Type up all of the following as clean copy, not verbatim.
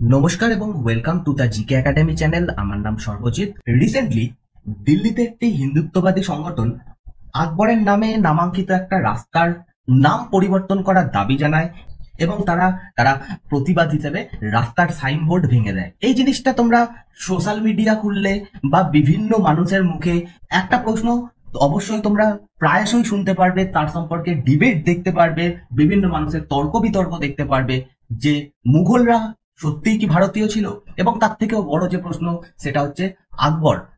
নমস্কার এবং welcome to the GK academy channel. আমার নাম সর্বজিৎ। রিসেন্টলি দিল্লিতে একটি হিন্দুত্ববাদী সংগঠন আকবরের নামে নামাঙ্কিত একটা রাস্তার নাম পরিবর্তন করার দাবি জানায় এবং তারা তারা প্রতিবাদ হিসেবে রাস্তার সাইনবোর্ড ভেঙে দেয়। এই জিনিসটা তোমরা সোশ্যাল মিডিয়া খুললে বা বিভিন্ন মানুষের মুখে একটা প্রশ্ন অবশ্যই তোমরা প্রায়শই শুনতে পারবে, তার সম্পর্কে ডিবেট দেখতে পারবে, বিভিন্ন মানুষের তর্ক বিতর্ক দেখতে পারবে যে মুঘলরা সত্যিই কি ভারতীয় ছিল, এবং তার থেকেও বড় যে প্রশ্ন সেটা হচ্ছে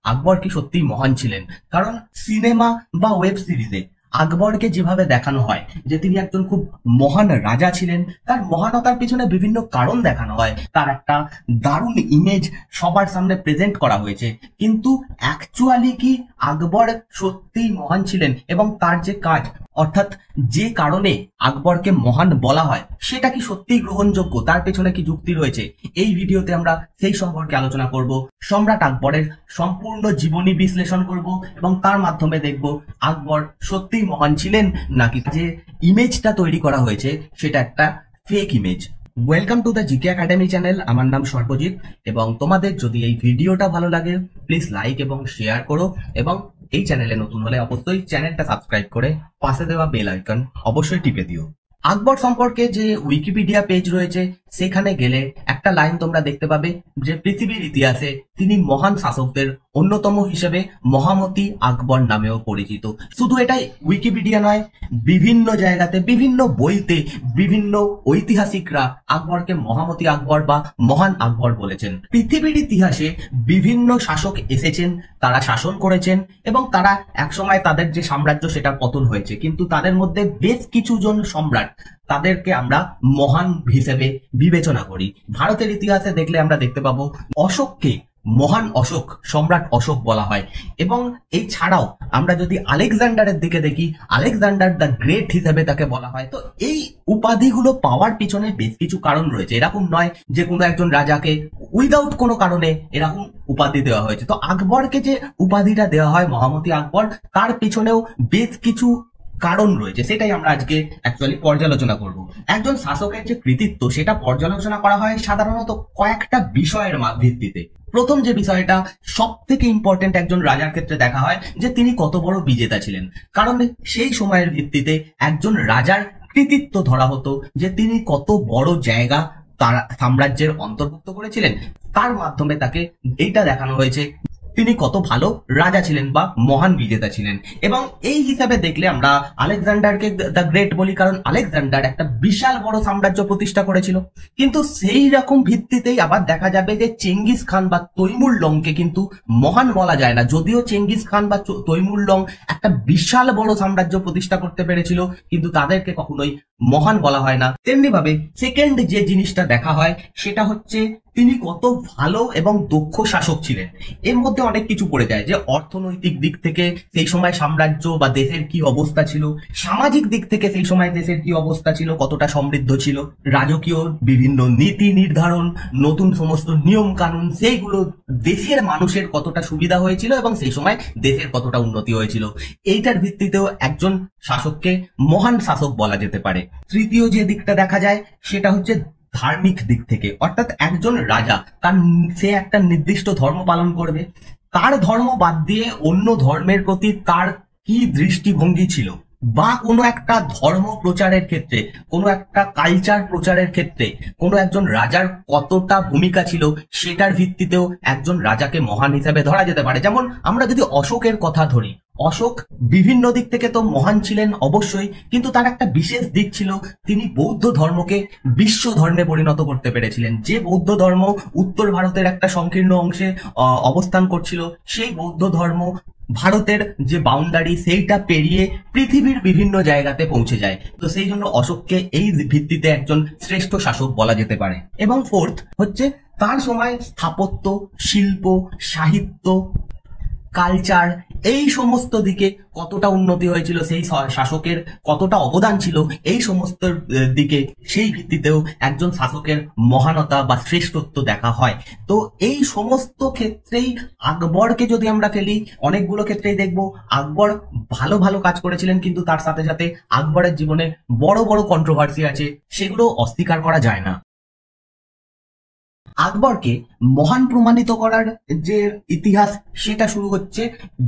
আকবর কি সত্যিই মহান ছিলেন? কারণ সিনেমা বা ওয়েব সিরিজে আকবরকে যেভাবে দেখানো হয় যে তিনি একজন খুব মহান রাজা ছিলেন, তার মহানতার পিছনে বিভিন্ন কারণ দেখানো হয়, তার একটা দারুণ ইমেজ সবার সামনে প্রেজেন্ট করা হয়েছে। কিন্তু অ্যাকচুয়ালি কি আকবর সত্যিই মহান ছিলেন এবং তার যে কাজ, অর্থাৎ যে কারণে আকবরকে মহান বলা হয়, সেটা কি সত্যিই গ্রহণযোগ্য? তার পেছনে কি যুক্তি রয়েছে? এই ভিডিওতে আমরা সেই সম্পর্কে আলোচনা করব। সম্রাট আকবরের সম্পূর্ণ জীবনী বিশ্লেষণ করব এবং তার মাধ্যমে দেখব আকবর সত্যিই মহান ছিলেন নাকি যে ইমেজটা তৈরি করা হয়েছে সেটা একটা fake image. Welcome to the GK academy channel. আমার নাম সর্বজিৎ এবং তোমাদের যদি এই ভিডিওটা ভালো লাগে প্লিজ লাইক এবং শেয়ার করো, এবং এই চ্যানেলে নতুন হলে অবশ্যই চ্যানেলটা সাবস্ক্রাইব করে পাশে দেওয়া বেল আইকন অবশ্যই টিপে দিও। আকবর সম্পর্কে যে উইকিপিডিয়া পেজ রয়েছে সেখানে গেলে একটা লাইন তোমরা দেখতে পাবে যে পৃথিবীর ইতিহাসে তিনি মহান শাসকদের অন্যতম হিসেবে মহামতি আকবর নামেও পরিচিত। শুধু এটাই উইকিপিডিয়া নয়, বিভিন্ন জায়গাতে বিভিন্ন বইতে বিভিন্ন ঐতিহাসিকরা আকবরকে মহামতি আকবর বা মহান আকবর বলেছেন। পৃথিবীর ইতিহাসে বিভিন্ন শাসক এসেছেন, তারা শাসন করেছেন এবং তারা একসময় তাদের যে সাম্রাজ্য সেটা পতন হয়েছে, কিন্তু তাদের মধ্যে বেশ কিছু জন সম্রাট, তাদেরকে আমরা মহান হিসেবে বিবেচনা করি। ভারতের ইতিহাসে দেখলে আমরা দেখতে পাবো অশোককে মহান অশোক, সম্রাট অশোক বলা হয়। এবং এই ছাড়াও আমরা যদি আলেকজান্ডারের দিকে দেখি, আলেকজান্ডার দ্য গ্রেট হিসেবে তাকে বলা হয়। তো এই উপাধিগুলো পাওয়ার পিছনে বেশ কিছু কারণ রয়েছে। এরকম নয় যে কোনো একজন রাজাকে উইদাউট কোনো কারণে এরকম উপাধি দেওয়া হয়েছে। তো আকবরকে যে উপাধিটা দেওয়া হয় মহামতি আকবর, তার পিছনেও বেশ কিছু কারণ রয়েছে, সেটাই আমরা আজকে অ্যাকচুয়ালি পর্যালোচনা করব। একজন শাসকের যে কৃতিত্ব সেটা পর্যালোচনা করা হয় সাধারণত কয়েকটা বিষয়ের ভিত্তিতে। প্রথম যে বিষয়টা সব থেকে ইম্পর্টেন্ট একজন রাজার ক্ষেত্রে দেখা হয় যে তিনি কত বড় বিজেতা ছিলেন, কারণ সেই সময়ের ভিত্তিতে একজন রাজার কৃতিত্ব ধরা হতো যে তিনি কত বড় জায়গা তার সাম্রাজ্যের অন্তর্ভুক্ত করেছিলেন। তার মাধ্যমে তাকে এইটা দেখানো হয়েছে তিনি কত ভালো রাজা ছিলেন বা মহান বিজেতা ছিলেন। এবং এই হিসাবে দেখলে আমরা আলেকজান্ডারকে দ্য গ্রেট বলি, কারণ আলেকজান্ডার একটা বিশাল বড় সাম্রাজ্য প্রতিষ্ঠা করেছিল। কিন্তু সেই রকম ভিত্তিতেই আবার দেখা যাবে যে চেঙ্গিস খান বা তৈমুর লংকে কিন্তু মহান বলা যায় না। যদিও চেঙ্গিস খান বা তৈমুর লং একটা বিশাল বড় সাম্রাজ্য প্রতিষ্ঠা করতে পেরেছিল, কিন্তু তাদেরকে কখনোই মহান বলা হয় না। তেমনি ভাবে সেকেন্ড যে জিনিসটা দেখা হয় সেটা হচ্ছে তিনি কত ভালো এবং দক্ষ শাসক ছিলেন। এর মধ্যে অনেক কিছু পড়ে যায়, যে অর্থনৈতিক দিক থেকে সেই সময় সাম্রাজ্য বা দেশের কি অবস্থা ছিল, সামাজিক দিক থেকে সেই সময় দেশের কি অবস্থা ছিল, কতটা সমৃদ্ধ ছিল, রাজকীয় বিভিন্ন নীতি নির্ধারণ, নতুন সমস্ত নিয়ম কানুন, সেইগুলো দেশের মানুষের কতটা সুবিধা হয়েছিল এবং সেই সময় দেশের কতটা উন্নতি হয়েছিল। এইটার ভিত্তিতেও একজন শাসককে মহান শাসক বলা যেতে পারে। তৃতীয় যে দিকটা দেখা যায় সেটা হচ্ছে ধার্মিক দিক থেকে, অর্থাৎ একজন রাজা সে একটা নির্দিষ্ট ধর্ম পালন করবে, তার ধর্ম বাদ দিয়ে অন্য ধর্মের প্রতি তার কি দৃষ্টিভঙ্গি ছিল, বা কোনো একটা ধর্ম প্রচারের ক্ষেত্রে, কোনো একটা কালচার প্রচারের ক্ষেত্রে কোনো একজন রাজার কতটা ভূমিকা ছিল, সেটার ভিত্তিতেও একজন রাজাকে মহান হিসেবে ধরা যেতে পারে। যেমন আমরা যদি অশোকের কথা ধরি, অশোক বিভিন্ন দিক থেকে তো মহান ছিলেন অবশ্যই, কিন্তু তার একটা বিশেষ দিক ছিল, তিনি বৌদ্ধ ধর্মকে বিশ্ব ধর্মে পরিণত করতে পেরেছিলেন। যে বৌদ্ধ ধর্ম উত্তর ভারতের একটা সংকীর্ণ অংশে অবস্থান করছিল, সেই বৌদ্ধ ধর্ম ভারতের যে বাউন্ডারি সেইটা পেরিয়ে পৃথিবীর বিভিন্ন জায়গাতে পৌঁছে যায়। তো সেই জন্য অশোককে এই ভিত্তিতে একজন শ্রেষ্ঠ শাসক বলা যেতে পারে। এবং ফোর্থ হচ্ছে তার সময় স্থাপত্য, শিল্প, সাহিত্য, কালচার, এই সমস্ত দিকে কতটা উন্নতি হয়েছিল, সেই শাসকের কতটা অবদান ছিল এই সমস্ত দিকে, সেই ভিত্তিতেও একজন শাসকের মহানতা বা শ্রেষ্ঠত্ব দেখা হয়। তো এই সমস্ত ক্ষেত্রেই আকবরকে যদি আমরা ফেলি, অনেকগুলো ক্ষেত্রেই দেখব আকবর ভালো ভালো কাজ করেছিলেন, কিন্তু তার সাথে সাথে আকবরের জীবনে বড় বড় কন্ট্রোভার্সি আছে, সেগুলো অস্বীকার করা যায় না। আকবরকে মহান প্রমাণিত করার যে ইতিহাস সেটা শুরু হচ্ছে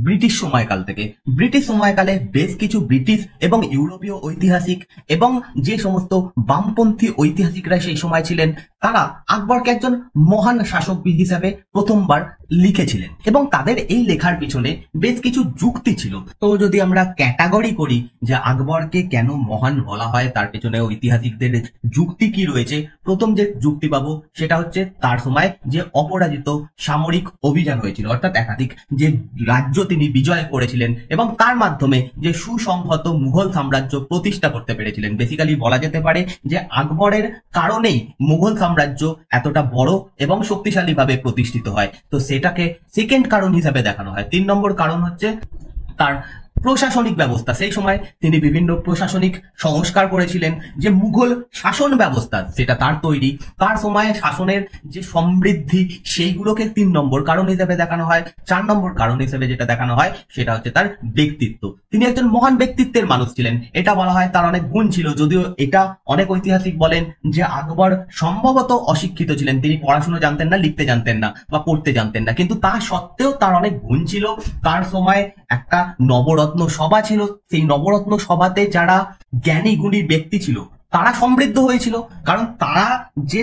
ব্রিটিশ সময়কাল থেকে। ব্রিটিশ সময়কালে বেশ কিছু ব্রিটিশ এবং ইউরোপীয় ঐতিহাসিক এবং যে সমস্ত বামপন্থী ঐতিহাসিকরা সেই সময় ছিলেন, তারা আকবরকে একজন মহান শাসক হিসাবে প্রথমবার লিখেছিলেন এবং তাদের এই লেখার পিছনে বেশ কিছু যুক্তি ছিল। তো যদি আমরা ক্যাটাগরি করি যে আকবরকে কেন মহান বলা হয়, তার পেছনে ঐতিহাসিকদের যুক্তি কি রয়েছে, প্রথম যে যুক্তি পাবো সেটা হচ্ছে তার সময় যে অপরাজিত সামরিক অভিযান হয়েছিল, অর্থাৎ একাধিক যে রাজ্য তিনি বিজয় করেছিলেন এবং তার মাধ্যমে যে সুসংহত মুঘল সাম্রাজ্য প্রতিষ্ঠা করতে পেরেছিলেন। বেসিক্যালি বলা যেতে পারে যে আকবরের কারণেই মুঘল সাম্রাজ্য এতটা বড় এবং শক্তিশালীভাবে প্রতিষ্ঠিত হয়। তো সেটাকে সেকেন্ড কারণ হিসাবে দেখানো হয়। 3 নম্বর কারণ হচ্ছে তার প্রশাসনিক ব্যবস্থা। সেই সময় তিনি বিভিন্ন প্রশাসনিক সংস্কার করেছিলেন। যে মুঘল শাসন ব্যবস্থা সেটা তার তৈরি, তার সময়ে শাসনের যে সমৃদ্ধি সেইগুলোকে 3 নম্বর কারণ হিসেবে দেখানো হয়। 4 নম্বর কারণ হিসেবে যেটা দেখানো হয় সেটা হচ্ছে তার ব্যক্তিত্ব। তিনি একজন মহান ব্যক্তিত্বের মানুষ ছিলেন, এটা বলা হয়। তার অনেক গুণ ছিল, যদিও এটা অনেক ঐতিহাসিক বলেন যে আকবর সম্ভবত অশিক্ষিত ছিলেন, তিনি পড়াশুনো জানতেন না, লিখতে জানতেন না বা পড়তে জানতেন না, কিন্তু তা সত্ত্বেও তার অনেক গুণ ছিল। তার সময় একটা নবরত্ন সভা ছিল, সেই নবরত্ন সভাতে যারা জ্ঞানী গুণী ব্যক্তি ছিল তারা সমৃদ্ধ হয়েছিল, কারণ তারা যে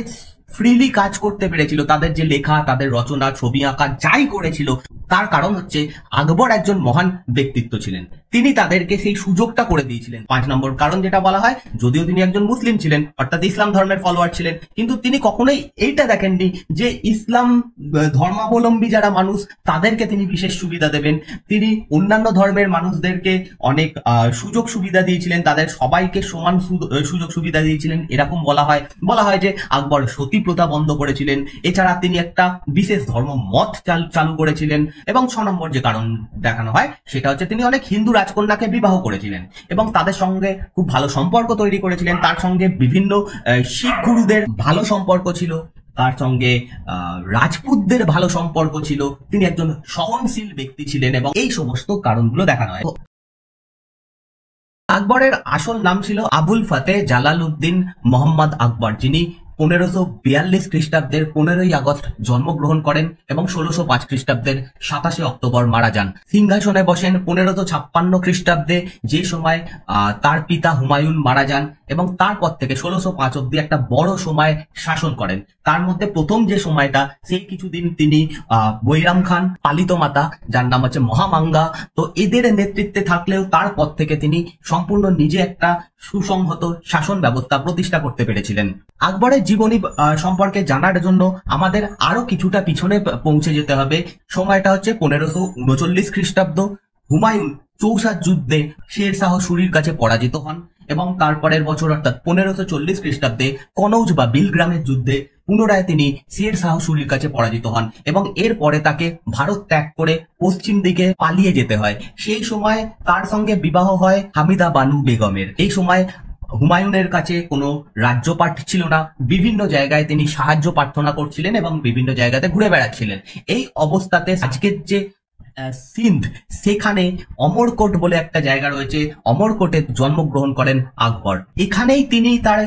ফ্রিলি কাজ করতে পেরেছিল, তাদের যে লেখা, তাদের রচনা, ছবি আঁকা যাই করেছিল, তার কারণ হচ্ছে আকবর একজন মহান ব্যক্তিত্ব ছিলেন, তিনি তাদেরকে সেই সুযোগটা করে দিয়েছিলেন। 5 নম্বর কারণ যেটা বলা হয়, যদিও তিনি একজন মুসলিম ছিলেন, অর্থাৎ ইসলাম ধর্মের ফলোয়ার ছিলেন, কিন্তু তিনি কখনোই এইটা দেখেননি যে ইসলাম ধর্মাবলম্বী যারা মানুষ তাদেরকে তিনি বিশেষ সুবিধা দেবেন। তিনি অন্যান্য ধর্মের মানুষদেরকে অনেক সুযোগ সুবিধা দিয়েছিলেন, তাদের সবাইকে সমান সুযোগ সুবিধা দিয়েছিলেন। এরকম বলা হয় যে আকবর সতী প্রথা বন্ধ করেছিলেন। এছাড়া তিনি একটা বিশেষ ধর্ম মত চালু করেছিলেন। এবং 6 নম্বর যে কারণ দেখানো হয় সেটা হচ্ছে তিনি অনেক হিন্দু রাজকন্যাকে বিবাহ করেছিলেন এবং তাদের সঙ্গে খুব ভালো সম্পর্ক তৈরি করেছিলেন। তার সঙ্গে বিভিন্ন শিখ গুরুদের ভালো সম্পর্ক ছিল, তার সঙ্গে রাজপুতদের ভালো সম্পর্ক ছিল। তিনি একজন সহনশীল ব্যক্তি ছিলেন এবং এই সমস্ত কারণগুলো দেখানো হয়। আকবরের আসল নাম ছিল আবুল ফাতে জালালউদ্দিন মোহাম্মদ আকবর, যিনি 1542 খ্রিস্টাব্দের 15ই আগস্ট জন্মগ্রহণ করেন এবং 1605 খ্রিস্টাব্দের 27 অক্টোবর মারা যান। সিংহাসনে বসেন 1556 খ্রিস্টাব্দে, যে সময় তার পিতা হুমায়ুন মারা যান এবং তারপর থেকে 1605 অব্দি একটা বড় সময় শাসন করেন। তার মধ্যে প্রথম যে সময়টা, সেই কিছুদিন তিনি বৈরাম খান, পালিত মাতা যার নাম হচ্ছে মহামাঙ্গা, তো এদের নেতৃত্বে থাকলেও তারপর থেকে তিনি সম্পূর্ণ নিজে একটা সুসংহত শাসন ব্যবস্থা প্রতিষ্ঠা করতে পেরেছিলেন। আকবরের জীবনী সম্পর্কে জানার জন্য আমাদের আরো কিছুটা পিছনে পৌঁছে যেতে হবে। সময়টা হচ্ছে 1539 খ্রিস্টাব্দ। হুমায়ুন চৌসার যুদ্ধে শের শাহ সুরির কাছে পরাজিত হন এবং তারপরের বছর অর্থাৎ 1540 খ্রিস্টাব্দে কনৌজ বা বিলগ্রামের যুদ্ধে পুনরায় তিনি শের শাহ সুরির কাছে পরাজিত হন এবং এরপরে তাকে ভারত ত্যাগ করে পশ্চিম দিকে পালিয়ে যেতে হয়। সেই সময় তার সঙ্গে বিবাহ হয় হামিদা বানু বেগমের। এই সময় হুমায়ুনের কাছে কোনো রাজ্যপাট ছিল না, বিভিন্ন জায়গায় তিনি সাহায্য প্রার্থনা করছিলেন এবং বিভিন্ন জায়গাতে ঘুরে বেড়াচ্ছিলেন। এই অবস্থাতে আজকের যে সিন্ধ, সেখানে অমরকোট বলে একটা জায়গা রয়েছে, অমরকোটে জন্মগ্রহণ করেন আকবর। এখানেই তিনি তার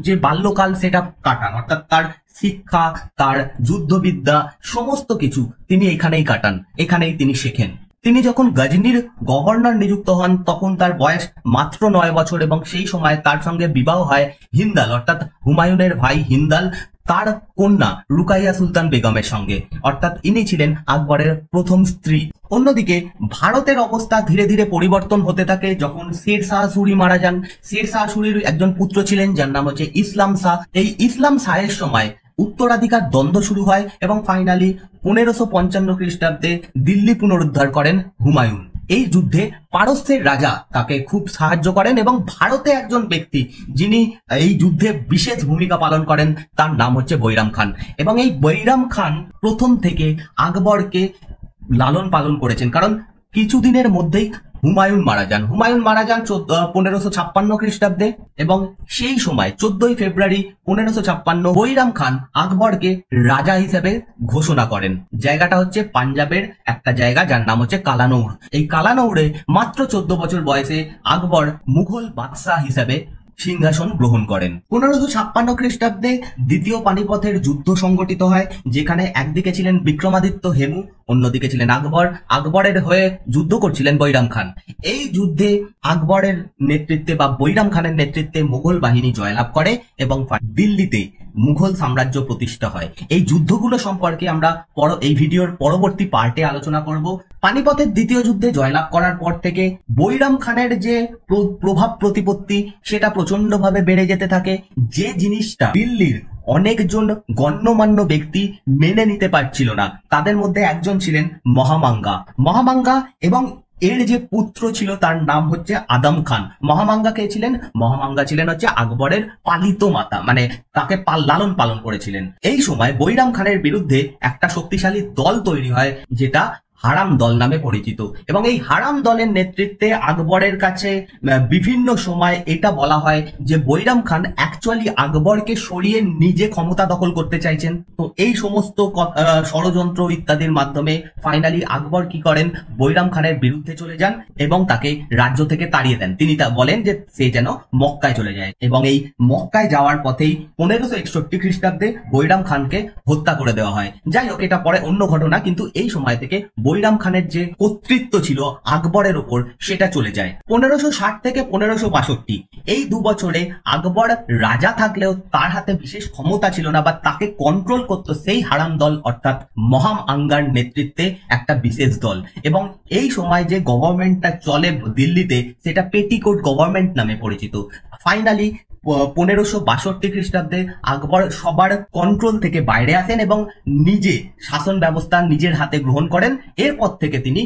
যে বাল্যকাল সেটা কাটান, অর্থাৎ তার শিক্ষা, তার যুদ্ধবিদ্যা সমস্ত কিছু তিনি এখানেই কাটান, এখানেই তিনি শেখেন। তিনি যখন গজনির গভর্নর নিযুক্ত হন তখন তার বয়স মাত্র 9 বছর এবং সেই সময় তার সঙ্গে বিবাহ হয় হিন্দাল অর্থাৎ হুমায়ুনের ভাই হিন্দাল তার কন্যা রুকাইয়া সুলতান বেগমের সঙ্গে, অর্থাৎ ইনি ছিলেন আকবরের প্রথম স্ত্রী। অন্যদিকে ভারতের অবস্থা ধীরে ধীরে পরিবর্তন হতে থাকে যখন শের শাহ সুরি মারা যান। শের শাহ সুরির একজন পুত্র ছিলেন যার নাম হচ্ছে ইসলাম শাহ। এই ইসলাম শাহের সময় উত্তরাধিকার দ্বন্দ্ব শুরু হয় এবং ফাইনালি 1555 খ্রিস্টাব্দে দিল্লি পুনরুদ্ধার করেন হুমায়ুন। এই যুদ্ধে পারস্যের রাজা তাকে খুব সাহায্য করেন এবং ভারতে একজন ব্যক্তি যিনি এই যুদ্ধে বিশেষ ভূমিকা পালন করেন তার নাম হচ্ছে বৈরাম খান এবং এই বৈরাম খান প্রথম থেকে আকবরকে লালন পালন করেছেন, কারণ কিছুদিনের মধ্যেই হুমায়ুন মারা যান। 1556 খ্রিস্টাব্দে এবং সেই সময় 14ই ফেব্রুয়ারি 1556 বৈরাম খান আকবরকে রাজা হিসেবে ঘোষণা করেন। জায়গাটা হচ্ছে পাঞ্জাবের একটা জায়গা যার নাম হচ্ছে কালানৌর। এই কালানৌরে মাত্র 14 বছর বয়সে আকবর মুঘল বাদশাহ হিসেবে সিংহাসন গ্রহণ করেন। 1556 খ্রিস্টাব্দে দ্বিতীয় পানিপথের যুদ্ধ সংগঠিত হয়, যেখানে একদিকে ছিলেন বিক্রমাদিত্য হেমু, অন্যদিকে ছিলেন আকবর। আকবরের হয়ে যুদ্ধ করছিলেন বৈরাম খান। এই যুদ্ধে আকবরের নেতৃত্বে বা বৈরাম খানের নেতৃত্বে মুঘল বাহিনী জয়লাভ করে এবং দিল্লিতে মুঘল সাম্রাজ্য প্রতিষ্ঠা হয়। এই যুদ্ধগুলো সম্পর্কে আমরা এই ভিডিওর পরবর্তী পার্টে আলোচনা করব। পানিপথের দ্বিতীয় যুদ্ধে জয়লাভ করার পর থেকে বৈরাম খানের যে প্রভাব প্রতিপত্তি সেটা প্রচন্ডভাবে বেড়ে যেতে থাকে। যে জিনিসটা দিল্লির অনেকজন গণ্যমান্য ব্যক্তি মেনে নিতে পারছিল না, তাদের মধ্যে একজন ছিলেন মহামাঙ্গা এবং এর যে পুত্র ছিল তার নাম হচ্ছে আদম খান। মহামাঙ্গা কে ছিলেন? মহামাঙ্গা ছিলেন হচ্ছে আকবরের পালিত মাতা, মানে তাকে লালন পালন করেছিলেন। এই সময় বৈরাম খানের বিরুদ্ধে একটা শক্তিশালী দল তৈরি হয়, যেটা হারাম দল নামে পরিচিত। এবং এই হারাম দলের নেতৃত্বে আকবরের কাছে বিভিন্ন সময় এটা বলা হয় যে বৈরাম খান অ্যাকচুয়ালি আকবরকে সরিয়ে নিজে ক্ষমতা দখল করতে চাইছেন। তো এই সমস্ত ষড়যন্ত্র ইত্যাদির মাধ্যমে ফাইনালি আকবর কি করেন, বৈরাম খানের বিরুদ্ধে চলে যান এবং তাকে রাজ্য থেকে তাড়িয়ে দেন। তিনি তা বলেন যে সে যেন মক্কায় চলে যায়, এবং এই মক্কায় যাওয়ার পথেই 1561 খ্রিস্টাব্দে বৈরাম খানকে হত্যা করে দেওয়া হয়। যাই হোক, এটা পরে অন্য ঘটনা, কিন্তু এই সময় থেকে বৈরাম খানের যে কর্তৃত্ব ছিল আকবরের ওপর সেটা চলে যায়। 1560 থেকে 1562 এই 2 বছরে আকবর রাজা থাকলেও তার হাতে বিশেষ ক্ষমতা ছিল না, বা তাকে কন্ট্রোল করতো সেই হারাম দল, অর্থাৎ মহামাঙ্গার নেতৃত্বে একটা বিশেষ দল। এবং এই সময় যে গভর্নমেন্টটা চলে দিল্লিতে সেটা পেটিকোট গভর্নমেন্ট নামে পরিচিত। ফাইনালি 1562 খ্রিস্টাব্দে আকবর সবার কন্ট্রোল থেকে বাইরে আসেন এবং নিজে শাসন ব্যবস্থা নিজের হাতে গ্রহণ করেন। এরপর থেকে তিনি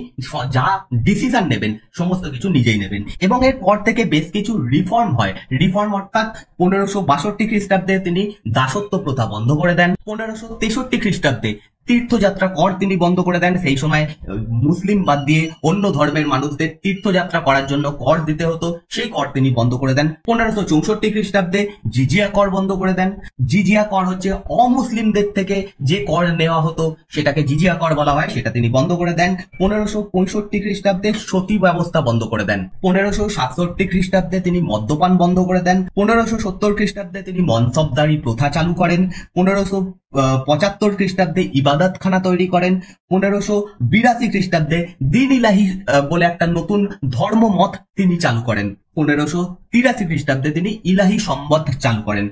যা ডিসিশন নেবেন সমস্ত কিছু নিজেই নেবেন, এবং এরপর থেকে বেশ কিছু রিফর্ম হয়। রিফর্ম অর্থাৎ 1562 খ্রিস্টাব্দে তিনি দাসত্ব প্রথা বন্ধ করে দেন। 1563 খ্রিস্টাব্দে তীর্থযাত্রা কর তিনি বন্ধ করে দেন। সেই সময় মুসলিম বাদ দিয়ে অন্য ধর্মের মানুষদের তীর্থযাত্রা করার জন্য কর দিতে হতো, সেই কর তিনি বন্ধ করে দেন। 1564 খ্রিস্টাব্দে জিজিয়া কর বন্ধ করে দেন। জিজিয়া কর হচ্ছে অমুসলিমদের থেকে যে কর নেওয়া হতো সেটাকে জিজিয়া কর বলা হয়, সেটা তিনি বন্ধ করে দেন। 1565 খ্রিস্টাব্দে সতী ব্যবস্থা বন্ধ করে দেন। 1567 খ্রিস্টাব্দে তিনি মদ্যপান বন্ধ করে দেন। 1570 খ্রিস্টাব্দে তিনি মনসবদারি প্রথা চালু করেন। 1575 খ্রিস্টাব্দে ইবাদতখানা তৈরি করেন। 1582 খ্রিস্টাব্দে দিন ইলাহি বলে একটা নতুন ধর্ম মত তিনি চালু করেন। 1583 খ্রিস্টাব্দে তিনি ইলাহি সম্বত চালু করেন।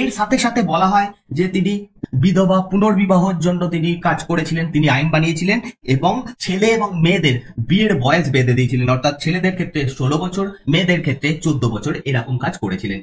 এর সাথে সাথে বলা হয় যে তিনি বিধবা পুনর্বিবাহের জন্য তিনি কাজ করেছিলেন, তিনি আইন বানিয়েছিলেন এবং ছেলে এবং মেয়েদের বিয়ের বয়স বেঁধে দিয়েছিলেন, অর্থাৎ ছেলেদের ক্ষেত্রে 16 বছর, মেয়েদের ক্ষেত্রে 14 বছর, এরকম কাজ করেছিলেন।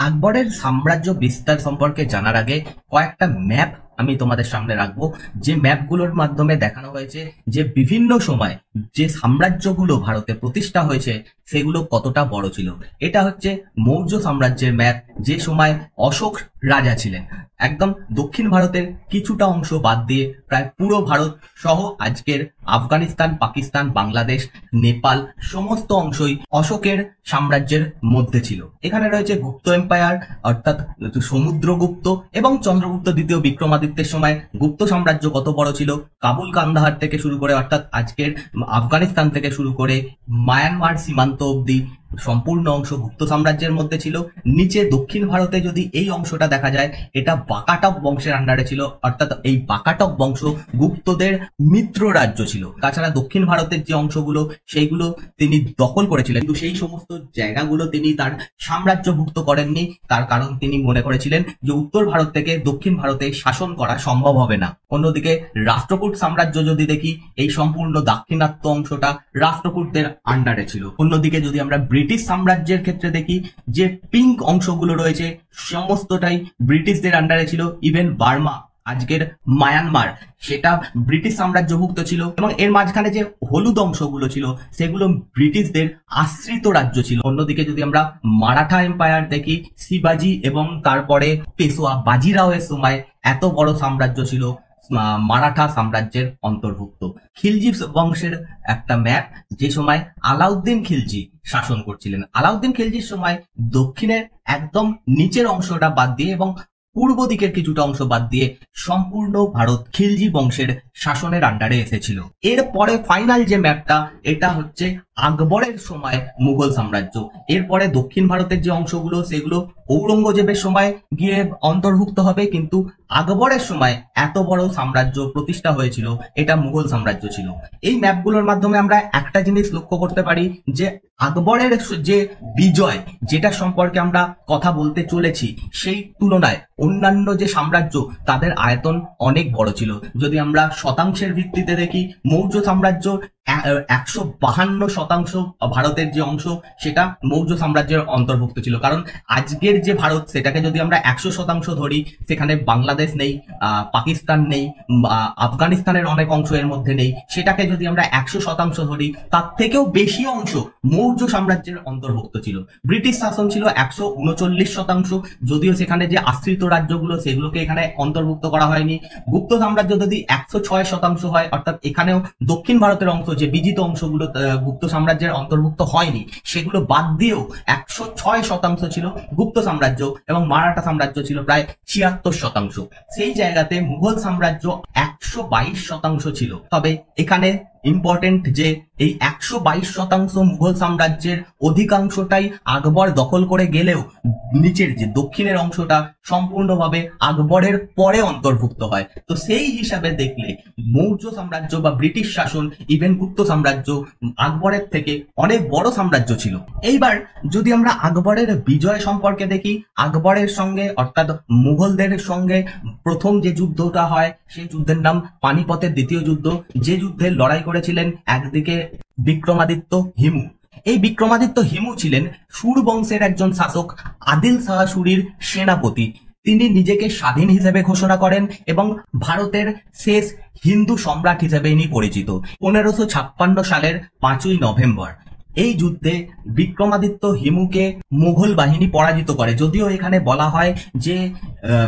আকবরের সাম্রাজ্য বিস্তার সম্পর্কে জানার আগে কয়েকটা ম্যাপ আমি তোমাদের সামনে রাখবো, যে ম্যাপগুলোর মাধ্যমে দেখানো হয়েছে যে বিভিন্ন সময় যে সাম্রাজ্যগুলো ভারতে প্রতিষ্ঠা হয়েছে সেগুলো কতটা বড় ছিল। এটা হচ্ছে মৌর্য সাম্রাজ্যের ম্যাপ, যে সময় অশোক রাজা ছিলেন। একদম দক্ষিণ ভারতের কিছুটা অংশ বাদ দিয়ে প্রায় পুরো ভারত সহ আজকের আফগানিস্তান, পাকিস্তান, বাংলাদেশ, নেপাল সমস্ত অংশই অশোকের সাম্রাজ্যের মধ্যে ছিল। এখানে রয়েছে গুপ্ত এম্পায়ার অর্থাৎ সমুদ্রগুপ্ত এবং চন্দ্রগুপ্ত দ্বিতীয় বিক্রমাদিত্যের সময় গুপ্ত সাম্রাজ্য কত বড় ছিল। কাবুল কান্দাহার থেকে শুরু করে অর্থাৎ আজকের আফগানিস্তান থেকে শুরু করে মায়ানমার সীমান্ত অব্দি সম্পূর্ণ অংশ গুপ্ত সাম্রাজ্যের মধ্যে ছিল। নিচে দক্ষিণ ভারতে যদি এই অংশটা দেখা যায়, এটা বাকাটক বংশের আন্ডারে ছিল, অর্থাৎ এই বাকাটক বংশ গুপ্তদের মিত্র রাজ্য ছিল। তাছাড়া দক্ষিণ ভারতের যে অংশগুলো সেইগুলো তিনি দখল করেছিলেন, কিন্তু সেই সমস্ত জায়গাগুলো তিনি তার সাম্রাজ্যভুক্ত করেননি। তার কারণ তিনি মনে করেছিলেন যে উত্তর ভারত থেকে দক্ষিণ ভারতে শাসন করা সম্ভব হবে না। অন্যদিকে রাষ্ট্রকূট সাম্রাজ্য যদি দেখি, এই সম্পূর্ণ দাক্ষিণাত্য অংশটা রাষ্ট্রকূটদের আন্ডারে ছিল। অন্যদিকে যদি আমরা ব্রিটিশ সাম্রাজ্যের ক্ষেত্রে দেখি, যে পিঙ্ক অংশগুলো রয়েছে সমস্তটাই ব্রিটিশদের আন্ডারে ছিল। ইভেন বার্মা, আজকের মায়ানমার, সেটা ব্রিটিশ সাম্রাজ্যভুক্ত ছিল, এবং এর মাঝখানে যে হলুদ অংশগুলো ছিল সেগুলো ব্রিটিশদের আশ্রিত রাজ্য ছিল। অন্যদিকে যদি আমরা মারাঠা এম্পায়ার দেখি, শিবাজি এবং তারপরে পেশোয়া বাজিরাওয়ের সময় এত বড় সাম্রাজ্য ছিল মারাঠা সাম্রাজ্যের অন্তর্ভুক্ত। খিলজি বংশের একটা ম্যাপ, যে সময় আলাউদ্দিন খিলজি শাসন করছিলেন। আলাউদ্দিন খিলজির সময় দক্ষিণের একদম নিচের অংশটা বাদ দিয়ে এবং পূর্ব দিকের কিছুটা অংশ বাদ দিয়ে সম্পূর্ণ ভারত খিলজি বংশের শাসনের আন্ডারে এসেছিল। এরপরে ফাইনাল যে ম্যাপটা, এটা হচ্ছে আকবরের সময় মুঘল সাম্রাজ্য। এরপরে দক্ষিণ ভারতের যে অংশগুলো সেগুলো ঔরঙ্গজেবের সময় গিয়ে অন্তর্ভুক্ত হবে, কিন্তু আকবরের সময় এত বড় সাম্রাজ্য প্রতিষ্ঠা হয়েছিল এটা মুঘল সাম্রাজ্য ছিল। এই ম্যাপগুলোর মাধ্যমে আমরা একটা জিনিস লক্ষ্য করতে পারি যে আকবরের যে বিজয়, যেটা সম্পর্কে আমরা কথা বলতে চলেছি, সেই তুলনায় অন্যান্য যে সাম্রাজ্য তাদের আয়তন অনেক বড় ছিল। যদি আমরা শতাংশের ভিত্তিতে দেখি, মৌর্য সাম্রাজ্য 152% ভারতের যে অংশ সেটা মৌর্য সাম্রাজ্যের অন্তর্ভুক্ত ছিল। কারণ আজকের যে ভারত সেটাকে যদি আমরা 100% ধরি, সেখানে বাংলাদেশ নেই, পাকিস্তান নেই, আফগানিস্তানের অনেক অংশ এর মধ্যে নেই। সেটাকে যদি আমরা 100% ধরি, তার থেকেও বেশি অংশ মৌর্য সাম্রাজ্যের অন্তর্ভুক্ত ছিল। ব্রিটিশ শাসন ছিল 139%, যদিও সেখানে যে আশ্রিত রাজ্যগুলো সেগুলোকে এখানে অন্তর্ভুক্ত করা হয়নি। গুপ্ত সাম্রাজ্য যদি 106% হয়, অর্থাৎ এখানেও দক্ষিণ ভারতের অংশ, যে বিজিত অংশগুলো গুপ্ত সাম্রাজ্যের অন্তর্ভুক্ত হয়নি, সেগুলো বাদ দিয়েও 106% ছিল গুপ্ত সাম্রাজ্য, এবং মারাঠা সাম্রাজ্য ছিল প্রায় 76%। সেই জায়গাতে মুঘল সাম্রাজ্য 122% ছিল। তবে এখানে ইম্পর্টেন্ট যে এই 122% মুঘল সাম্রাজ্যের অধিকাংশটাই আকবর দখল করে গেলেও নিচের যে দক্ষিণের অংশটা সম্পূর্ণভাবে আকবরের পরে অন্তর্ভুক্ত হয়। তো সেই হিসাবে দেখলে মৌর্য সাম্রাজ্য বা ব্রিটিশ শাসন, ইভেন গুপ্ত সাম্রাজ্য আকবরের থেকে অনেক বড় সাম্রাজ্য ছিল। এইবার যদি আমরা আকবরের বিজয় সম্পর্কে দেখি, আকবরের সঙ্গে অর্থাৎ মুঘলদের সঙ্গে প্রথম যে যুদ্ধটা হয় সেই যুদ্ধের নাম পানিপথের দ্বিতীয় যুদ্ধ। যে যুদ্ধে লড়াই করেছিলেন একদিকে বিক্রমাদিত্য হিমু। এই বিক্রমাদিত্য হিমু ছিলেন সুর বংশের একজন শাসক, আদিল শাহ সুরির সেনাপতি। তিনি নিজেকে স্বাধীন হিসেবে ঘোষণা করেন এবং ভারতের শেষ হিন্দু সম্রাট হিসেবে ইনি পরিচিত। 1556 সালের 5ই নভেম্বর এই যুদ্ধে বিক্রমাদিত্য হিমুকে মুঘল বাহিনী পরাজিত করে। যদিও এখানে বলা হয় যে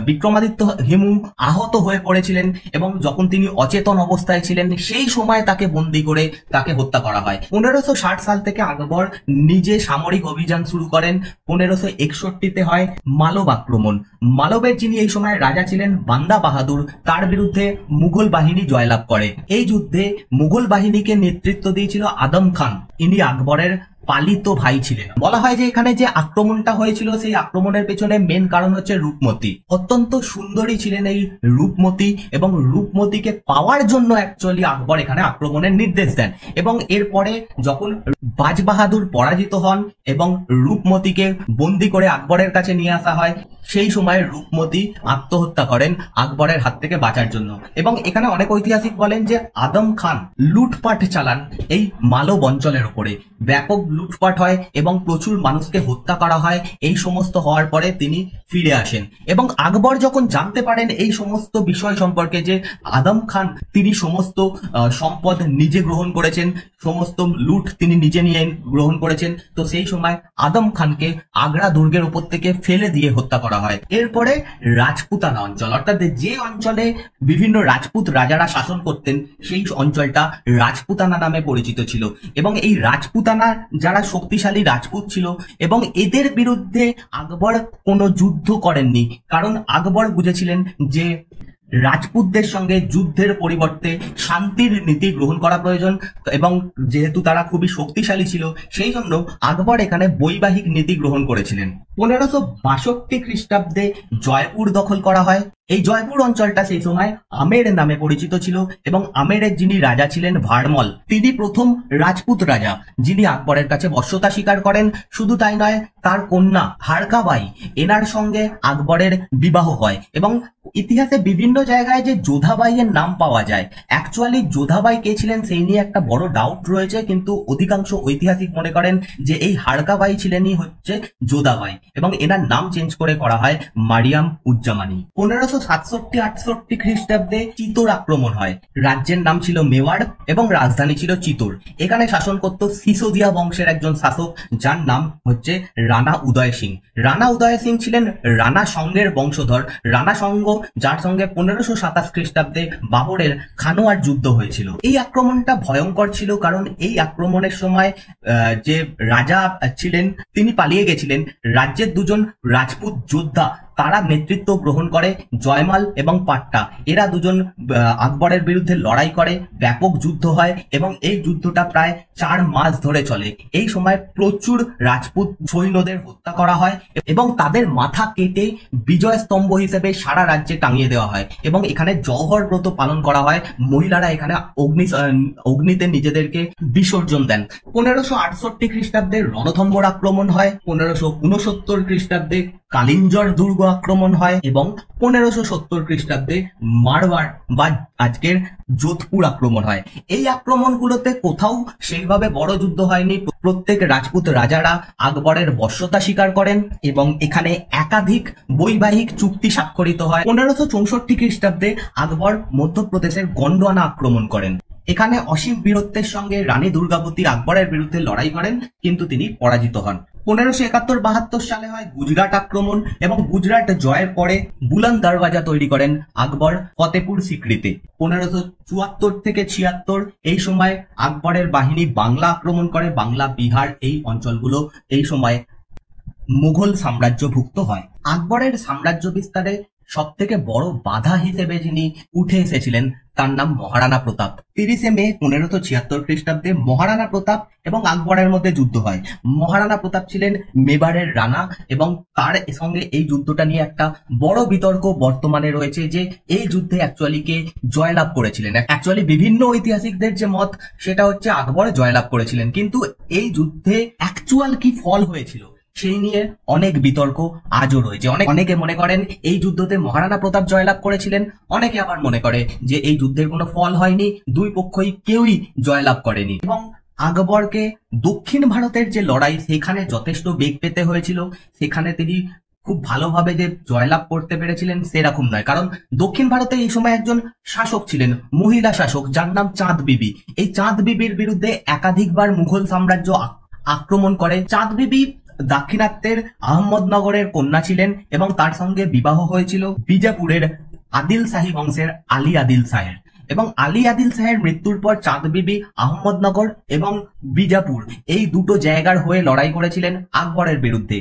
বিক্রমাদিত্য হিমু আহত হয়ে পড়েছিলেন এবং যখন তিনি অচেতন অবস্থায় ছিলেন সেই সময় তাকে বন্দী করে তাকে হত্যা করা হয়। 1560 সাল থেকে আকবর নিজে সামরিক অভিযান শুরু করেন। 1561-তে হয় মালব আক্রমণ। মালবের যিনি এই সময় রাজা ছিলেন বান্দা বাহাদুর, তার বিরুদ্ধে মুঘল বাহিনী জয়লাভ করে। এই যুদ্ধে মুঘল বাহিনীকে নেতৃত্ব দিয়েছিল আদম খান। ইনি আকবরের পালিত ভাই ছিলেন। বলা হয় যে এখানে যে আক্রমণটা হয়েছিল সেই আক্রমণের পেছনে মেন কারণ হচ্ছে রূপমতি। অত্যন্ত সুন্দরী ছিলেন এই রূপমতি, এবং রূপমতিকে পাওয়ার জন্য অ্যাকচুয়ালি আকবর এখানে আক্রমণের নির্দেশ দেন। এবং এরপরে যখন বাজ বাহাদুর পরাজিত হন এবং রূপমতিকে বন্দি করে আকবরের কাছে নিয়ে আসা হয়, সেই সময় রূপমতি আত্মহত্যা করেন আকবরের হাত থেকে বাঁচার জন্য। এবং এখানে অনেক ঐতিহাসিক বলেন যে আদম খান লুটপাট চালান এই মালব অঞ্চলের উপরে। ব্যাপক লুটপাট হয় এবং প্রচুর মানুষকে হত্যা করা হয়। এই সমস্ত হওয়ার পরে তিনি ফিরে আসেন এবং আকবর যখন জানতে পারেন এই সমস্ত বিষয় সম্পর্কে, যে আদম খান তিনি সমস্ত সম্পদ নিজে গ্রহণ করেছেন, সমস্ত লুট তিনি নিজে নিয়ে গ্রহণ করেছেন, তো সেই সময় আদম খানকে আগ্রা দুর্গের উপর থেকে ফেলে দিয়ে হত্যা করা হয়। এরপরে রাজপুতানা অঞ্চল, অর্থাৎ যে অঞ্চলে বিভিন্ন রাজপুত রাজারা শাসন করতেন সেই অঞ্চলটা রাজপুতানা নামে পরিচিত ছিল। এবং এই রাজপুতানা যারা শক্তিশালী রাজপুত ছিল, এবং এদের বিরুদ্ধে আকবর কোনো যুদ্ধ করেননি, কারণ আকবর বুঝেছিলেন যে রাজপুতদের সঙ্গে যুদ্ধের পরিবর্তে শান্তির নীতি গ্রহণ করা প্রয়োজন। এবং যেহেতু তারা খুবই শক্তিশালী ছিল, সেই জন্য আকবর এখানে বৈবাহিক নীতি গ্রহণ করেছিলেন। 1562 খ্রিস্টাব্দে জয়পুর দখল করা হয়। এই জয়পুর অঞ্চলটা সেই সময় আমের নামে পরিচিত ছিল এবং আমেরের যিনি রাজা ছিলেন ভারমল, তিনি প্রথম রাজপুত রাজা যিনি আকবরের কাছে বশ্যতা স্বীকার করেন। শুধু তাই নয়, তার কন্যা হারকাবাই, এনার সঙ্গে আকবরের বিবাহ হয়। এবং ইতিহাসে বিভিন্ন জায়গায় যে যোধাবাইয়ের নাম পাওয়া যায়, অ্যাকচুয়ালি যোধাবাই কে ছিলেন সেই নিয়ে একটা বড় ডাউট রয়েছে, কিন্তু অধিকাংশ ঐতিহাসিক মনে করেন যে এই হারকাবাই ছিলেনই হচ্ছে যোধাবাই, এবং এনার নাম চেঞ্জ করে করা হয় মারিয়াম উজ্জামানি। 1567-68 খ্রিস্টাব্দে চিতোর আক্রমণ হয়। রাজ্যের নাম ছিল মেওয়াড় এবং রাজধানী ছিল চিতোর। এখানে শাসন করত সিসোদিয়া বংশের একজন শাসক, যার নাম হচ্ছে রানা উদয় সিং। রানা উদয় সিং ছিলেন রানা সঙ্গের বংশধর। রানা সঙ্গ, যার সঙ্গে 1527 খ্রিস্টাব্দে বাবরের খানোয়ার যুদ্ধ হয়েছিল। এই আক্রমণটা ভয়ঙ্কর ছিল, কারণ এই আক্রমণের সময় যে রাজা ছিলেন তিনি পালিয়ে গেছিলেন। রাজ্যের দুজন রাজপুত যোদ্ধা তারা নেতৃত্ব গ্রহণ করে জয়মাল এবং পাট্টা। এরা দুজন আকবরের বিরুদ্ধে লড়াই করে, ব্যাপক যুদ্ধ হয় এবং এই যুদ্ধটা প্রায় 4 মাস ধরে চলে। এই সময় প্রচুর রাজপুত সৈন্যদের হত্যা করা হয় এবং তাদের মাথা কেটে বিজয় স্তম্ভ হিসেবে সারা রাজ্যে টাঙিয়ে দেওয়া হয় এবং এখানে জওহর ব্রত পালন করা হয়। মহিলারা এখানে অগ্নিতে নিজেদেরকে বিসর্জন দেন। 1568 খ্রিস্টাব্দে রণথম্বর আক্রমণ হয়, 1569 খ্রিস্টাব্দে কালিঞ্জর দুর্গ আক্রমণ হয় এবং 1570 খ্রিস্টাব্দে মারওয়াড় বা আজকের যোধপুর আক্রমণ হয়। এই আক্রমণগুলোতে কোথাও সেইভাবে বড় যুদ্ধ হয়নি। প্রত্যেক রাজপুত রাজারা আকবরের বশ্যতা স্বীকার করেন এবং এখানে একাধিক বৈবাহিক চুক্তি স্বাক্ষরিত হয়। 1564 খ্রিস্টাব্দে আকবর মধ্যপ্রদেশের গন্ডোয়ানা আক্রমণ করেন। এখানে অসীম বীরত্বের সঙ্গে রানী দুর্গাবতী আকবরের বিরুদ্ধে লড়াই করেন, কিন্তু তিনি পরাজিত হন। 1571-72 সালে হয় গুজরাট আক্রমণ এবং গুজরাট জয়ের পরে বুলন্দ দরওয়াজা তৈরি করেন আকবর ফতেপুর সিক্রিতে। 1574 থেকে 76 এই সময় আকবরের বাহিনী বাংলা আক্রমণ করে। বাংলা, বিহার এই অঞ্চলগুলো এই সময় মুঘল সাম্রাজ্যভুক্ত হয়। আকবরের সাম্রাজ্য বিস্তারে সব থেকে বড় বাধা হিসেবে যিনি উঠে এসেছিলেন তার নাম মহারানা প্রতাপ। 30 মে 1576 খ্রিস্টাব্দে মহারানা প্রতাপ এবং আকবরের মধ্যে যুদ্ধ হয়। মহারানা প্রতাপ ছিলেন মেবারের রানা এবং তার সঙ্গে এই যুদ্ধটা নিয়ে একটা বড় বিতর্ক বর্তমানে রয়েছে যে এই যুদ্ধে অ্যাকচুয়ালি কে জয়লাভ করেছিলেন। অ্যাকচুয়ালি বিভিন্ন ঐতিহাসিকদের যে মত সেটা হচ্ছে আকবর জয়লাভ করেছিলেন, কিন্তু এই যুদ্ধে অ্যাকচুয়াল কি ফল হয়েছিল সেই নিয়ে অনেক বিতর্ক আজও রয়েছে। অনেকে মনে করেন এই যুদ্ধতে মহারানা প্রতাপ জয়লাভ করেছিলেন, অনেকে আবার মনে করে যে এই যুদ্ধের কোনো ফল হয়নি, দুই পক্ষই কেউই জয়লাভ করেনি এবং আকবরকে দক্ষিণ ভারতের যে লড়াই সেখানে যথেষ্ট বেগ পেতে হয়েছিল। সেখানে তিনি খুব ভালোভাবে যে জয়লাভ করতে পেরেছিলেন সেরকম নয়, কারণ দক্ষিণ ভারতে এই সময় একজন শাসক ছিলেন, মহিলা শাসক, যার নাম চাঁদ বিবি। এই চাঁদ বিবির বিরুদ্ধে একাধিকবার মুঘল সাম্রাজ্য আক্রমণ করে। চাঁদ বিবি দাক্ষিণাত্যের আহমদনগরের কন্যা ছিলেন এবং তার সঙ্গে বিবাহ হয়েছিল বিজাপুরের আদিল শাহী বংশের আলী আদিল শাহের এবং আলী আদিল শাহের মৃত্যুর পর চাঁদ বিবি আহমদনগর এবং বিজাপুর এই দুটো জায়গার হয়ে লড়াই করেছিলেন আকবরের বিরুদ্ধে।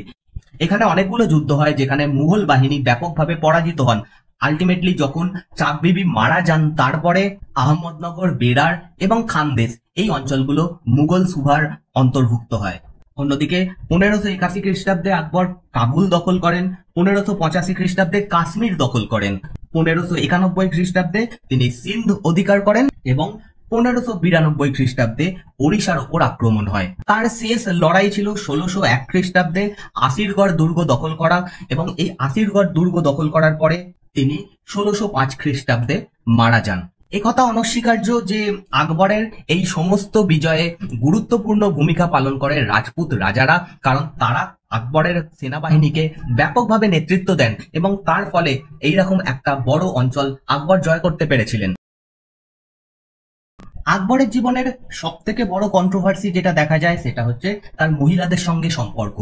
এখানে অনেকগুলো যুদ্ধ হয় যেখানে মুঘল বাহিনী ব্যাপকভাবে পরাজিত হন। আলটিমেটলি যখন চাঁদ বিবি মারা যান তারপরে আহমদনগর, বেরার এবং খানদেশ এই অঞ্চলগুলো মুঘল সুবাহর অন্তর্ভুক্ত হয়। অন্যদিকে 1581 খ্রিস্টাব্দে আকবর কাবুল দখল করেন, 1585 খ্রিস্টাব্দে কাশ্মীর দখল করেন, 1591 খ্রিস্টাব্দে তিনি সিন্ধ অধিকার করেন এবং 1592 খ্রিস্টাব্দে ওড়িশার ওপর আক্রমণ হয়। তার শেষ লড়াই ছিল 1601 খ্রিস্টাব্দে আসিরগড় দুর্গ দখল করা এবং এই আসিরগড় দুর্গ দখল করার পরে তিনি 1605 খ্রিস্টাব্দে মারা যান। একথা অনস্বীকার্য যে আকবরের এই সমস্ত বিজয়ে গুরুত্বপূর্ণ ভূমিকা পালন করে রাজপুত রাজারা, কারণ তারা আকবরের সেনাবাহিনীকে ব্যাপকভাবে নেতৃত্ব দেন এবং তার ফলে এইরকম একটা বড় অঞ্চল আকবর জয় করতে পেরেছিলেন। আকবরের জীবনের সব থেকে বড় কন্ট্রোভার্সি যেটা দেখা যায় সেটা হচ্ছে তার মহিলাদের সঙ্গে সম্পর্ক।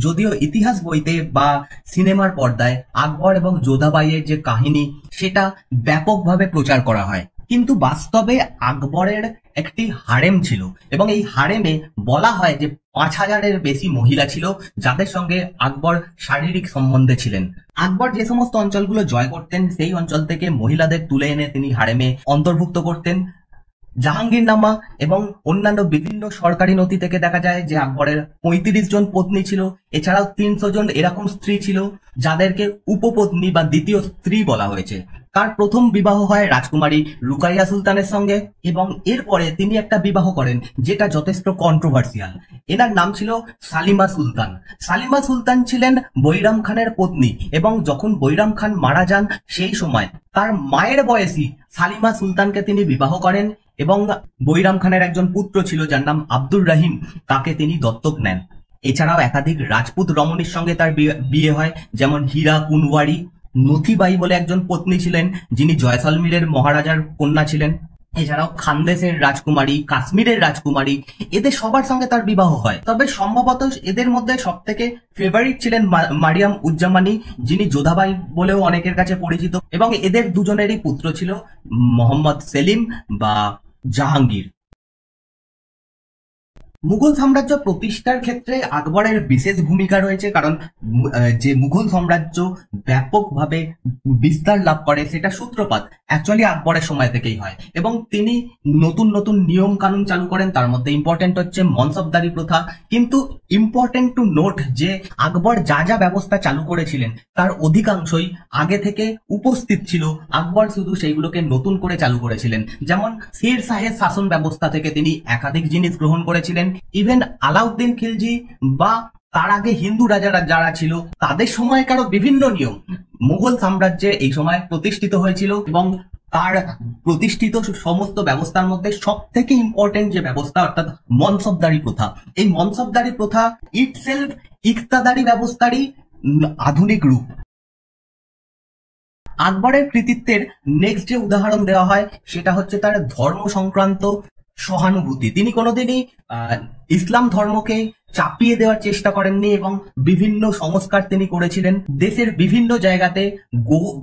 যদিও ইতিহাস বইতে বা সিনেমার পর্দায় আকবর এবং যোধাবাইয়ের যে কাহিনী সেটা ব্যাপকভাবে প্রচার করা হয়, কিন্তু বাস্তবে আকবরের একটি হারেম ছিল এবং এই হারেমে বলা হয় যে 5000-এর বেশি মহিলা ছিল যাদের সঙ্গে আকবর শারীরিক সম্বন্ধে ছিলেন। আকবর যে সমস্ত অঞ্চলগুলো জয় করতেন সেই অঞ্চল থেকে মহিলাদের তুলে এনে তিনি হারেমে অন্তর্ভুক্ত করতেন। জাহাঙ্গীরনামা এবং অন্যান্য বিভিন্ন সরকারি নথি থেকে দেখা যায় যে আকবরের 35 জন পত্নী ছিল। এছাড়াও 300 জন এরকম স্ত্রী ছিল যাদেরকে উপপত্নী বা দ্বিতীয় স্ত্রী বলা হয়েছে। তার প্রথম বিবাহ হয় রাজকুমারী রুকাইয়া সুলতানের সঙ্গে এবং এরপরে তিনি একটা বিবাহ করেন যেটা যথেষ্ট কন্ট্রোভার্সিয়াল। এনার নাম ছিল সালিমা সুলতান। সালিমা সুলতান ছিলেন বৈরাম খানের পত্নী এবং যখন বৈরাম খান মারা যান সেই সময় তার মায়ের বয়সী সালিমা সুলতানকে তিনি বিবাহ করেন এবং বৈরাম খানের একজন পুত্র ছিল যার নাম আব্দুর রহিম, তাকে তিনি দত্তক নেন। এছাড়াও একাধিক রাজপুত রমণীর সঙ্গে তার বিয়ে হয়, যেমন হীরা কুনওয়ারি, নথিবাই বলে একজন পত্নী ছিলেন যিনি জয়সলমীরের মহারাজার কন্যা ছিলেন। এছাড়াও খানদেশের রাজকুমারী, কাশ্মীরের রাজকুমারী, এদের সবার সঙ্গে তার বিবাহ হয়। তবে সম্ভবত এদের মধ্যে সব থেকে ফেভারিট ছিলেন মারিয়াম উজ্জামানি, যিনি যোধাবাই বলেও অনেকের কাছে পরিচিত এবং এদের দুজনেরই পুত্র ছিল মোহাম্মদ সেলিম বা জাহাঙ্গীর। মুঘল সাম্রাজ্য প্রতিষ্ঠার ক্ষেত্রে আকবরের বিশেষ ভূমিকা রয়েছে, কারণ যে মুঘল সাম্রাজ্য ব্যাপকভাবে বিস্তার লাভ করে সেটা সূত্রপাত অ্যাকচুয়ালি আকবরের সময় থেকেই হয়, এবং তিনি নতুন নতুন নিয়ম কানুন চালু করেন। তার মধ্যে ইম্পর্টেন্ট হচ্ছে মনসবদারি প্রথা। কিন্তু ইম্পর্টেন্ট টু নোট যে আকবর যা যা ব্যবস্থা চালু করেছিলেন তার অধিকাংশই আগে থেকে উপস্থিত ছিল, আকবর শুধু সেইগুলোকে নতুন করে চালু করেছিলেন। যেমন শের শাহের শাসন ব্যবস্থা থেকে তিনি একাধিক জিনিস গ্রহণ করেছিলেন। ইভেন আলাউদ্দিন খিলজি বা তার আগে হিন্দু রাজারা যারা ছিল তাদের সময়কারও বিভিন্ন নিয়ম মুঘল সাম্রাজ্যে এই সময় প্রতিষ্ঠিত হয়েছিল, এবং তার প্রতিষ্ঠিত সমস্ত ব্যবস্থার মধ্যে সব থেকে ইম্পর্টেন্ট যে ব্যবস্থা অর্থাৎ মনসবদারি প্রথা, এই মনসবদারি প্রথা ইটসেলফ ইকতাদারি ব্যবস্থারই আধুনিক রূপ। আকবরের কৃতিত্বের নেক্সট যে উদাহরণ দেওয়া হয় সেটা হচ্ছে তার ধর্ম সংক্রান্ত সহানুভূতি। তিনি কোনোদিনই ইসলাম ধর্মকে চাপিয়ে দেওয়ার চেষ্টা করেননি এবং বিভিন্ন সংস্কার তিনি করেছিলেন। দেশের বিভিন্ন জায়গাতে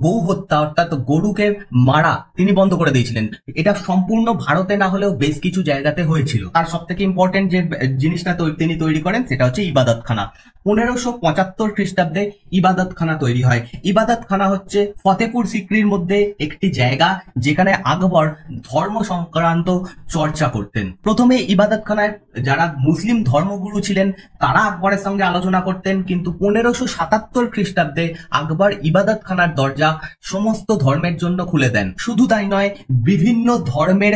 গৌ হত্যা অর্থাৎ গরুকে মারা তিনি বন্ধ করে দিয়েছিলেন। এটা সম্পূর্ণ ভারতে না হলেও বেশ কিছু জায়গাতে হয়েছিল। তার সব থেকে ইম্পর্টেন্ট যে জিনিসটা তিনি তৈরি করেন সেটা হচ্ছে ইবাদতখানা। 1575 খ্রিস্টাব্দে ইবাদতখানা তৈরি হয়। ইবাদতখানা হচ্ছে ফতেপুর সিক্রির মধ্যে একটি জায়গা যেখানে আকবর ধর্ম সংক্রান্ত চর্চা করতেন। প্রথমে ইবাদতখানায় যারা মুসলিম ধর্মগুরু ছিলেন তারা আকবরের সঙ্গে আলোচনা করতেন, কিন্তু 1577 খ্রিস্টাব্দে আকবর ইবাদতখানার দরজা সমস্ত ধর্মের জন্য খুলে দেন। শুধু তাই নয়, বিভিন্ন ধর্মের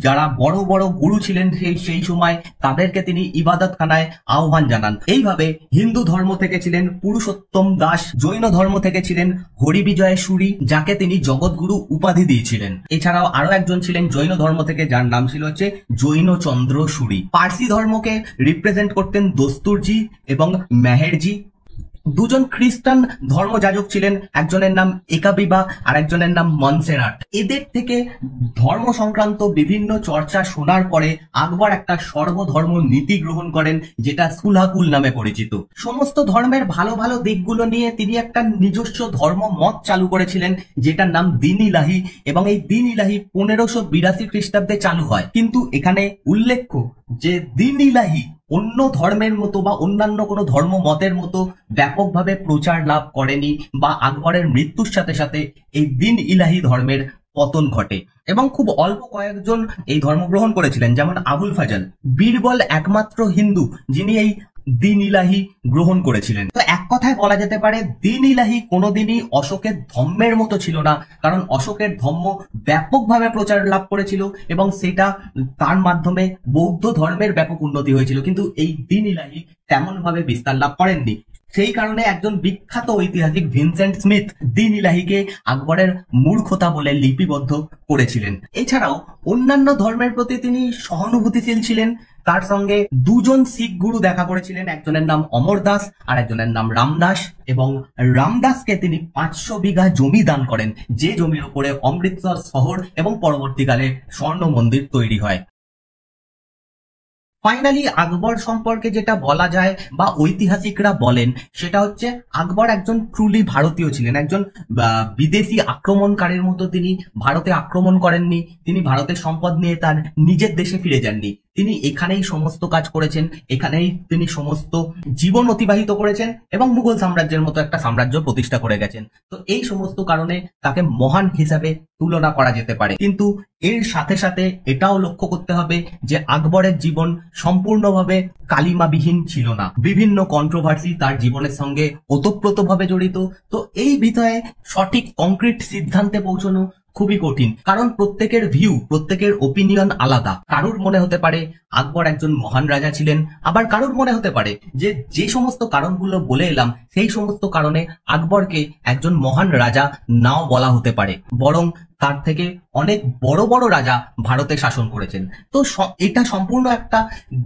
যারা বড় বড় গুরু ছিলেন সেই সময় তাদেরকে তিনি ইবাদতখানায় আহ্বান জানান। এইভাবে হিন্দু ধর্ম থেকে ছিলেন পুরুষোত্তম দাস, জৈন ধর্ম থেকে ছিলেন হরিবিজয় সুরি, যাকে তিনি জগৎগুরু উপাধি দিয়েছিলেন। এছাড়াও আরো একজন ছিলেন জৈন ধর্ম থেকে যার নাম ছিল হচ্ছে জৈন চন্দ্র সুরি। পার্সি ধর্মকে রিপ্রেজেন্ট করতেন দস্তুরজি এবং মেহেরজি। দুজন খ্রিস্টান ধর্মযাজক ছিলেন, একজনের নাম একাবিবা আর একজনের নাম মনসেরাট। এদের থেকে ধর্ম সংক্রান্ত বিভিন্ন চর্চা শোনার পরে আকবর একটা সর্বধর্ম নীতি গ্রহণ করেন যেটা সুলহাকুল নামে পরিচিত। সমস্ত ধর্মের ভালো ভালো দিকগুলো নিয়ে তিনি একটা নিজস্ব ধর্ম মত চালু করেছিলেন যেটার নাম দিন ইলাহি, এবং এই দিন ইলাহি 1582 খ্রিস্টাব্দে চালু হয়। কিন্তু এখানে উল্লেখ্য যে দিন ইলাহি অন্য ধর্মের মতো বা অন্যান্য কোনো ধর্ম মতের মতো ব্যাপকভাবে প্রচার লাভ করেনি, বা আকবরের মৃত্যুর সাথে সাথে এই দিন ইলাহি ধর্মের পতন ঘটে এবং খুব অল্প কয়েকজন এই ধর্ম গ্রহণ করেছিলেন, যেমন আবুল ফাজল। বীরবল একমাত্র হিন্দু যিনি এই দিন ইলাহি গ্রহণ করেছিলেন। তো এক কথায় বলা যেতে পারে দিন ইলাহি কোনোদিনই অশোকের ধর্মের মতো ছিল না, কারণ অশোকের ধর্ম ব্যাপকভাবে প্রচার লাভ করেছিল এবং সেটা তার মাধ্যমে বৌদ্ধ ধর্মের ব্যাপক উন্নতি হয়েছিল, কিন্তু এই দিন ইলাহি তেমন ভাবে বিস্তার লাভ করেননি। সেই কারণে একজন বিখ্যাত ঐতিহাসিক ভিনসেন্ট স্মিথ দিন ইলাহিকে আকবরের মূর্খতা বলে লিপিবদ্ধ করেছিলেন। এছাড়াও অন্যান্য ধর্মের প্রতি তিনি সহানুভূতিশীল ছিলেন। তার সঙ্গে দুজন শিখ গুরু দেখা করেছিলেন, একজনের নাম অমর দাস আর একজনের নাম রামদাস, এবং রামদাসকে তিনি 500 বিঘা জমি দান করেন, যে জমির উপরে অমৃতসর শহর এবং পরবর্তীকালে স্বর্ণ মন্দির তৈরি হয়। ফাইনালি আকবর সম্পর্কে যেটা বলা যায় বা ঐতিহাসিকরা বলেন সেটা হচ্ছে আকবর একজন ট্রুলি ভারতীয় ছিলেন। একজন বিদেশি আক্রমণকারীর মতো তিনি ভারতে আক্রমণ করেননি, তিনি ভারতের সম্পদ নিয়ে তার নিজের দেশে ফিরে যাননি। তিনি এখানেই সমস্ত কাজ করেছেন, এখানেই তিনি সমস্ত জীবন অতিবাহিত করেছেন এবং মুঘল সাম্রাজ্যের মতো একটা সাম্রাজ্য প্রতিষ্ঠা করে গেছেন। তো এই সমস্ত কারণে তাকে মহান হিসাবে তুলনা করা যেতে পারে, কিন্তু এর সাথে সাথে এটাও লক্ষ্য করতে হবে যে আকবরের জীবন সম্পূর্ণভাবে কালিমাবিহীন ছিল না। বিভিন্ন কন্ট্রোভার্সি তার জীবনের সঙ্গে ওতপ্রোতভাবে জড়িত। তো এই বিষয়ে সঠিক কংক্রিট সিদ্ধান্তে পৌঁছানো খুবই কঠিন, কারণ প্রত্যেকের ভিউ, প্রত্যেকের ওপিনিয়ন আলাদা। কারুর মনে হতে পারে আকবর একজন মহান রাজা ছিলেন, আবার কারুর মনে হতে পারে যে সমস্ত কারণগুলো বলে এলাম সেই সমস্ত কারণে আকবরকে একজন মহান রাজা নাও বলা হতে পারে, বরং তার থেকে অনেক বড় বড় রাজা ভারতে শাসন করেছেন। তো এটা সম্পূর্ণ একটা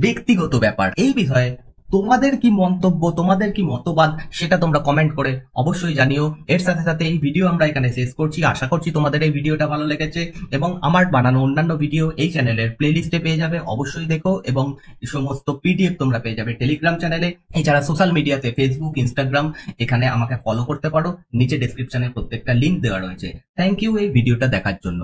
ব্যক্তিগত ব্যাপার। এই বিষয়ে তোমাদের কি মন্তব্য, তোমাদের কি মতবাদ সেটা তোমরা কমেন্ট করে অবশ্যই জানিও। এর সাথে সাথে এই ভিডিও আমরা এখানে শেষ করছি। আশা করছি তোমাদের এই ভিডিওটা ভালো লেগেছে এবং আমার বানানো অন্যান্য ভিডিও এই চ্যানেলের প্লেলিস্টে পেয়ে যাবে, অবশ্যই দেখো। এবং সমস্ত পিডিএফ তোমরা পেয়ে যাবে টেলিগ্রাম চ্যানেলে। এছাড়া সোশ্যাল মিডিয়াতে ফেসবুক, ইনস্টাগ্রাম, এখানে আমাকে ফলো করতে পারো। নিচে ডেসক্রিপশনে প্রত্যেকটা লিঙ্ক দেওয়া রয়েছে। থ্যাংক ইউ এই ভিডিওটা দেখার জন্য।